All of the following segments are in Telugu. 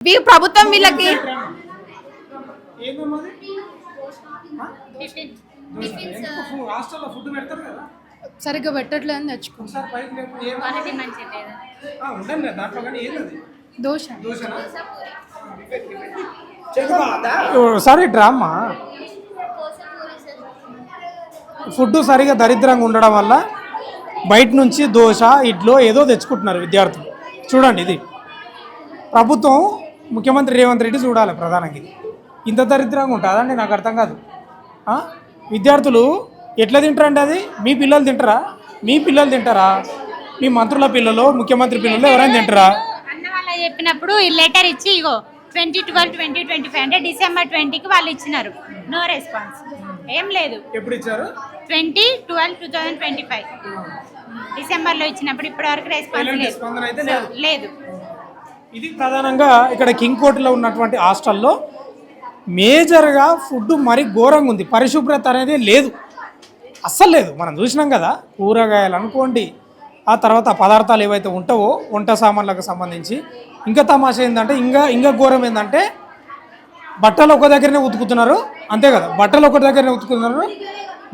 ప్రభుత్వం వీళ్ళకి సరిగ్గా పెట్టట్లేదు తెచ్చుకో దోశ సారీ డ్రామా ఫుడ్ సరిగా దరిద్రంగా ఉండడం వల్ల బయట నుంచి దోశ ఇడ్లో ఏదో తెచ్చుకుంటున్నారు విద్యార్థులు. చూడండి, ఇది ప్రభుత్వం ముఖ్యమంత్రి రేవంత్ రెడ్డి చూడాలి ప్రధానంగా. ఇంత దరిద్రంగా ఉంటుందండి, నాకు అర్థం కాదు. విద్యార్థులు ఎట్లా తింటారండి? అది మీ పిల్లలు తింటారా? మీ పిల్లలు తింటారా? మీ మంత్రుల పిల్లలు, ముఖ్యమంత్రి పిల్లలు ఎవరైనా తింటారా? అన్న వాళ్ళ చెప్పినప్పుడు ఈ లెటర్ ఇచ్చి ఇగో 2012 2025 అంటే December 20కి వాళ్ళు ఇచ్చినారు. నో రెస్పాన్స్, ఏం లేదు. ఎప్పుడు ఇచ్చారు? 2012 2025 డిసెంబర్లో ఇచ్చినప్పుడు ఇప్పటి వరకు రెస్పాన్స్ లేదు. ఇది ప్రధానంగా ఇక్కడ కింగ్ కోర్టులో ఉన్నటువంటి హాస్టల్లో మేజర్గా ఫుడ్ మరీ ఘోరంగా ఉంది. పరిశుభ్రత అనేది లేదు, అస్సలు లేదు. మనం చూసినాం కదా, కూరగాయలు అనుకోండి, ఆ తర్వాత పదార్థాలు ఏవైతే ఉంటావో వంట సామాన్లకు సంబంధించి. ఇంకా తమాషా ఏంటంటే, ఇంకా ఘోరం ఏంటంటే, బట్టలు ఒక దగ్గరనే ఉతుకుతున్నారు, అంతే కదా, బట్టలు ఒక దగ్గరనే ఉతుకుతున్నారు.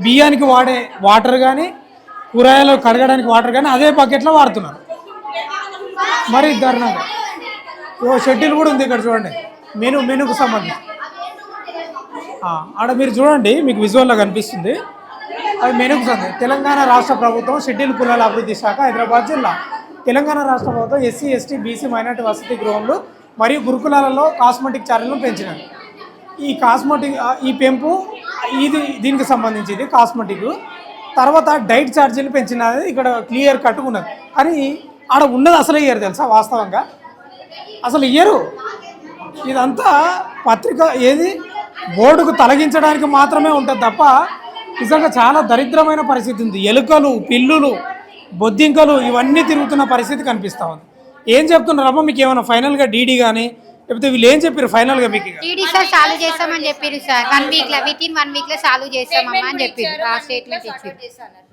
బియ్యానికి వాడే వాటర్ కానీ, కూరగాయలు కడగడానికి వాటర్ కానీ అదే బకెట్లో వాడుతున్నారు. మరి దారుణంగా షెడ్యూల్ కూడా ఉంది ఇక్కడ చూడండి, మెనూకు సంబంధించి. ఆడ మీరు చూడండి, మీకు విజువల్లో కనిపిస్తుంది, అది మెనూకు సంబంధించి. తెలంగాణ రాష్ట్ర ప్రభుత్వం షెడ్యూల్ కులాల అభివృద్ధి శాఖ, హైదరాబాద్ జిల్లా. తెలంగాణ రాష్ట్ర ప్రభుత్వం ఎస్సీ ఎస్టీ బీసీ మైనార్టీ వసతి గృహంలో మరియు గురుకులాలలో కాస్మెటిక్ ఛార్జీలను పెంచినారు. ఈ కాస్మెటిక్ ఈ పెంపు దీనికి సంబంధించి ఇది కాస్మెటిక్. తర్వాత డైట్ ఛార్జీలు పెంచినది ఇక్కడ క్లియర్ కట్టుకున్నది. కానీ ఆడ ఉన్నది అసలు ఇయ్యరు తెలుసా, వాస్తవంగా అసలు ఇయ్యరు. ఇదంతా పత్రిక ఏది బోర్డుకు తొలగించడానికి మాత్రమే ఉంటుంది తప్ప నిజంగా చాలా దరిద్రమైన పరిస్థితి ఉంది. ఎలుకలు, పిల్లులు, బొద్దింకలు ఇవన్నీ తిరుగుతున్న పరిస్థితి కనిపిస్తూ ఉంది. ఏం చెప్తున్నారమ్మా మీకు? ఏమైనా ఫైనల్గా డీడీ కానీ లేకపోతే వీళ్ళు ఏం చెప్పారు ఫైనల్గా మీకు? డీడీ సార్ సాల్వ్ చేస్తామని చెప్పారు సార్. 1 వీక్లో, విత్ ఇన్ 1 వీక్లో సాల్వ్ చేస్తామమ్మా అని చెప్పారు. ఆ స్టేట్మెంట్ ఇచ్చారు.